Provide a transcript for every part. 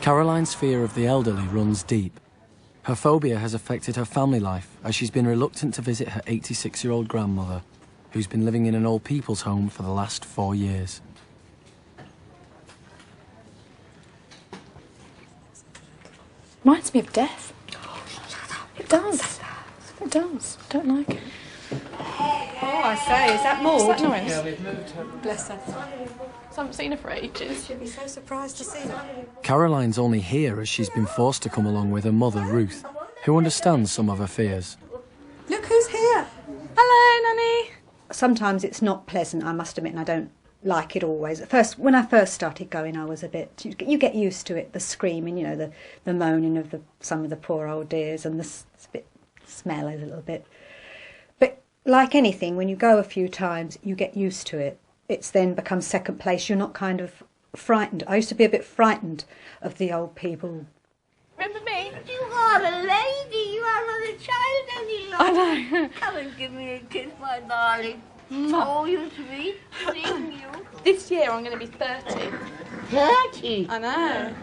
Karoline's fear of the elderly runs deep. Her phobia has affected her family life as she's been reluctant to visit her 86-year-old grandmother, who's been living in an old people's home for the last 4 years. Reminds me of death. It does. It does. I don't like it. Oh, I say, is that Maud? Is that Norris? Yeah, we've moved her. Bless her. I haven't seen her for ages. She'll be so surprised to see her. Caroline's only here as she's been forced to come along with her mother, Ruth, who understands some of her fears. Look who's here. Hello, Nanny. Sometimes it's not pleasant, I must admit, and I don't like it always. At first, when I first started going, I was a bit... You get used to it, the screaming, you know, the moaning of some of the poor old dears, and the smell a little bit. But like anything, when you go a few times, you get used to it. It's then becomes second place. You're not kind of frightened. I used to be a bit frightened of the old people. Remember me? You are a lady. You are not a child any longer. I know. Come and give me a kiss, my darling. Oh, you sweet thing, you. This year I'm going to be 30. 30? I know.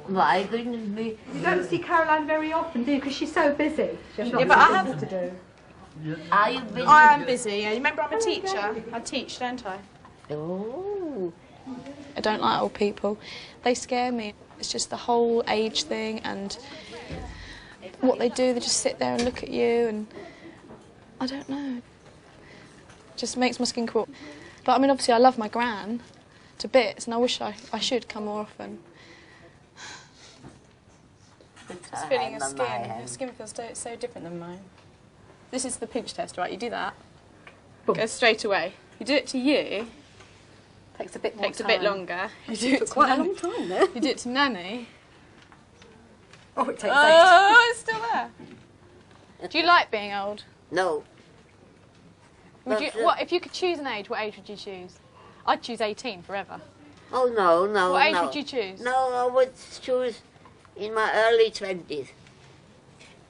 My goodness me. You don't see Karoline very often, do you? Because she's so busy. She has Yeah, but I have to do. Are you busy? I am busy. Yeah. You remember I'm a teacher? I teach, don't I? Oh. I don't like old people. They scare me. It's just the whole age thing and what they do. They just sit there and look at you and I don't know. It just makes my skin crawl. But I mean, obviously I love my gran to bits and I wish I should come more often. Just feeling your skin. Your skin feels so different than mine. This is the pinch test, right? You do that. Boom. Goes straight away. You do it to you. Takes a bit more Takes time. a bit longer. You do it Took to quite a Nanny. long time there. You do it to Nanny. Oh, it takes Oh, it's still there. Do you like being old? No. Would you, what if you could choose an age? What age would you choose? I'd choose 18 forever. Oh, no, no, What age no. would you choose? No, I would choose in my early 20s.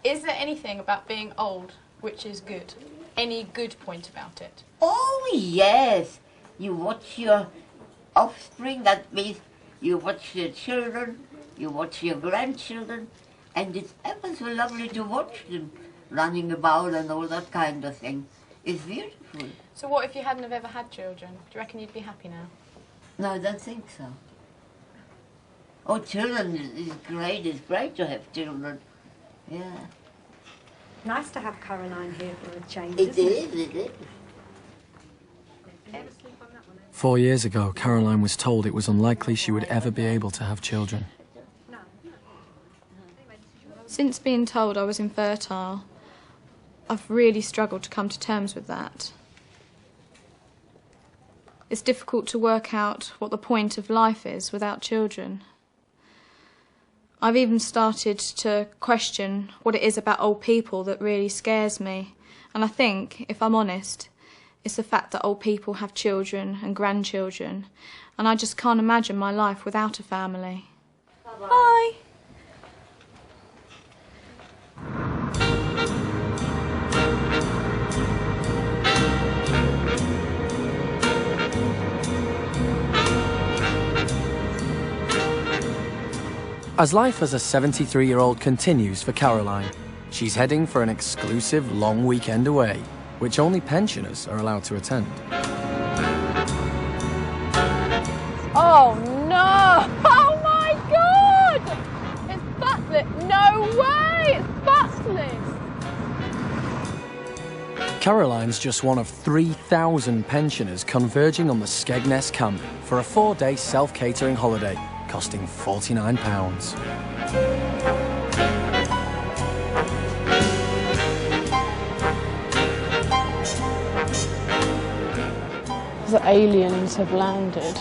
Is there anything about being old which is good? Any good point about it? Oh, yes. You watch your offspring, that means you watch your children, you watch your grandchildren, and it's ever so lovely to watch them running about and all that kind of thing. It's beautiful. So what if you hadn't have ever had children? Do you reckon you'd be happy now? No, I don't think so. Oh, children is great. It's great to have children. Yeah. Nice to have Karoline here for a change, It isn't is, it is. 4 years ago, Karoline was told it was unlikely she would ever be able to have children. Since being told I was infertile, I've really struggled to come to terms with that. It's difficult to work out what the point of life is without children. I've even started to question what it is about old people that really scares me. And I think, if I'm honest, it's the fact that old people have children and grandchildren. And I just can't imagine my life without a family. Bye. Bye. As life as a 73-year-old continues for Karoline, she's heading for an exclusive long weekend away, which only pensioners are allowed to attend. Oh no! Oh my God! It's buttless! No way! It's buttless! Karoline's just one of 3,000 pensioners converging on the Skegness camp for a 4-day self-catering holiday, costing £49. The aliens have landed.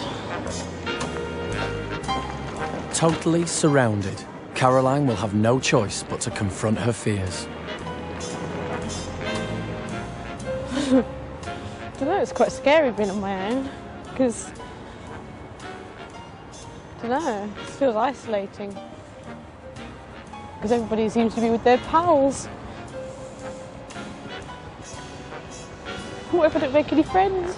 Totally surrounded, Karoline will have no choice but to confront her fears. I don't know, it's quite scary being on my own, because, I don't know, it feels isolating. Because everybody seems to be with their pals. What if I don't make any friends?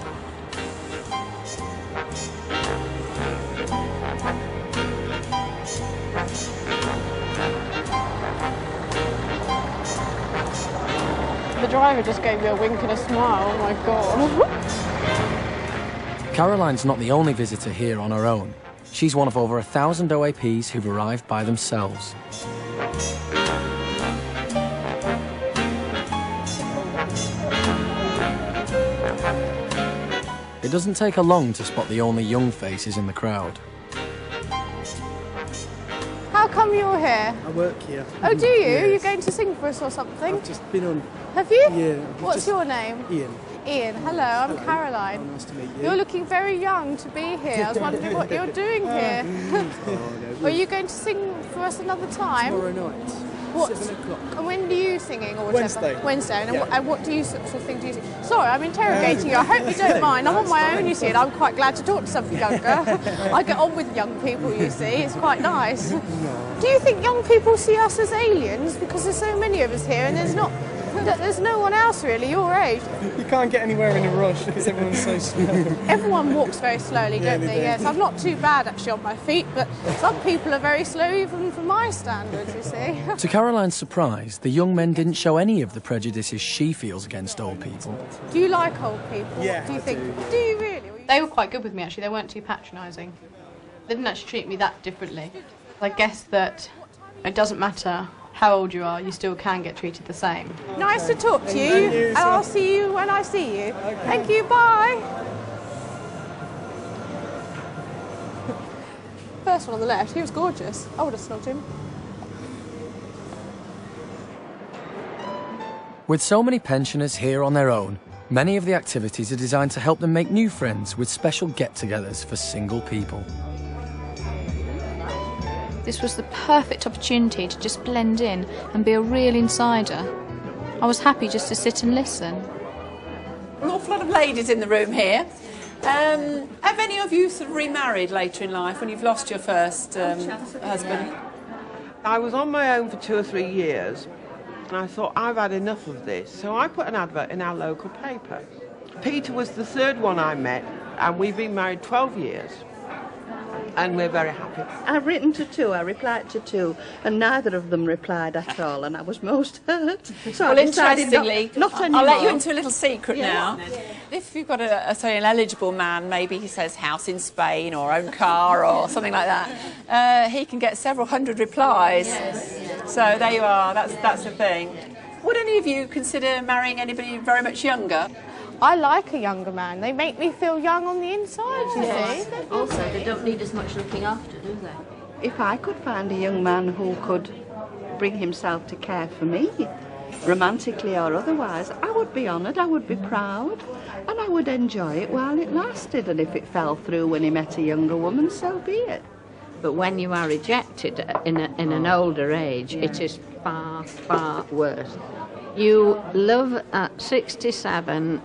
driver just gave me a wink and a smile. Oh my God. Karoline's not the only visitor here on her own. She's one of over 1,000 OAPs who've arrived by themselves. It doesn't take her long to spot the only young faces in the crowd. How come you're here? I work here. Oh, do you? Yes. You're going to sing for us or something? I've just been on. Have you? Yeah. What's your name? Ian. Ian. Hello, I'm Karoline. Nice to meet you. You're looking very young to be here. I was wondering what you're doing here. Are you going to sing for us another time? Tomorrow night. What? 7 o'clock. And when do you singing or whatever? Wednesday. And, Yeah. what do you sort of thing do you sing? Sorry, I'm interrogating you. I hope you don't mind. I'm on my own, you see, and I'm quite glad to talk to something younger. I get on with young people, you see. It's quite nice. Do you think young people see us as aliens? Because there's so many of us here, and there's no one else really your age. You can't get anywhere in a rush because everyone's so slow. Everyone walks very slowly, Yeah, don't they they? do. Yes, I'm not too bad actually on my feet, but some people are very slow even for my standards, you see. To Karoline's surprise, the young men didn't show any of the prejudices she feels against old people. Do you like old people? Yeah, Do you I think? do. Do you really? They were quite good with me actually, they weren't too patronising. They didn't actually treat me that differently. I guess that it doesn't matter how old you are, you still can get treated the same. Nice to talk to you, and I'll see you when I see you. Okay. Thank you, bye. First one on the left, he was gorgeous. I would have snubbed him. With so many pensioners here on their own, many of the activities are designed to help them make new friends with special get-togethers for single people. This was the perfect opportunity to just blend in and be a real insider. I was happy just to sit and listen. An awful lot of ladies in the room here. Have any of you sort of remarried later in life when you've lost your first husband? I was on my own for 2 or 3 years and I thought I've had enough of this, so I put an advert in our local paper. Peter was the third one I met and we've been married 12 years and we're very happy. I've written to 2, I replied to 2, and neither of them replied at all, and I was most hurt. So Well, I decided interestingly, not anymore. I'll let you into a little secret now. If you've got say an eligible man, maybe he says house in Spain or own car or something like that, he can get several hundred replies. So there you are, that's the thing. Would any of you consider marrying anybody very much younger? I like a younger man. They make me feel young on the inside, you see. Also, they don't need as much looking after, do they? If I could find a young man who could bring himself to care for me, romantically or otherwise, I would be honoured, I would be proud, and I would enjoy it while it lasted. And if it fell through when he met a younger woman, so be it. But when you are rejected in an older age, it is far, far worse. You love at 67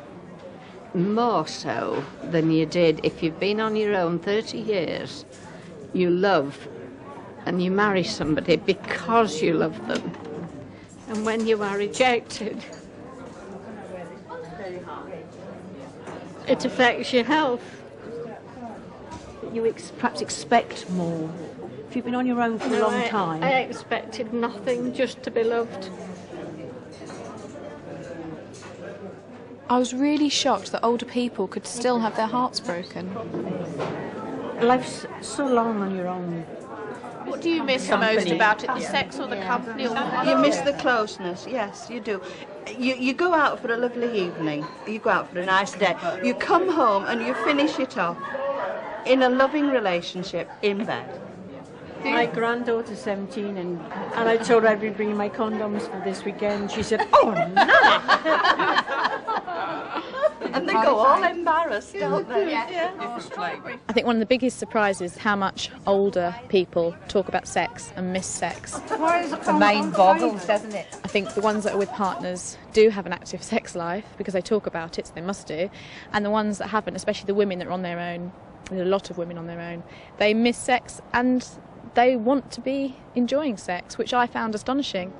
more so than you did if you've been on your own 30 years. You love and you marry somebody because you love them. And when you are rejected, it affects your health. You perhaps expect more. If you've been on your own for a long time. I expected nothing, just to be loved. I was really shocked that older people could still have their hearts broken. Life's so long on your own. What do you miss the most about it, the sex or the company? Or You miss the closeness, yes, you do. You go out for a lovely evening, you go out for a nice day, you come home and you finish it off in a loving relationship in bed. My granddaughter's 17 and I told her I'd be bringing my condoms for this weekend. She said, oh, no! And they go all embarrassed, don't they? I think one of the biggest surprises is how much older people talk about sex and miss sex. The mind boggles, doesn't it? I think the ones that are with partners do have an active sex life because they talk about it, so they must do. And the ones that haven't, especially the women that are on their own, there's a lot of women on their own, they miss sex and they want to be enjoying sex, which I found astonishing.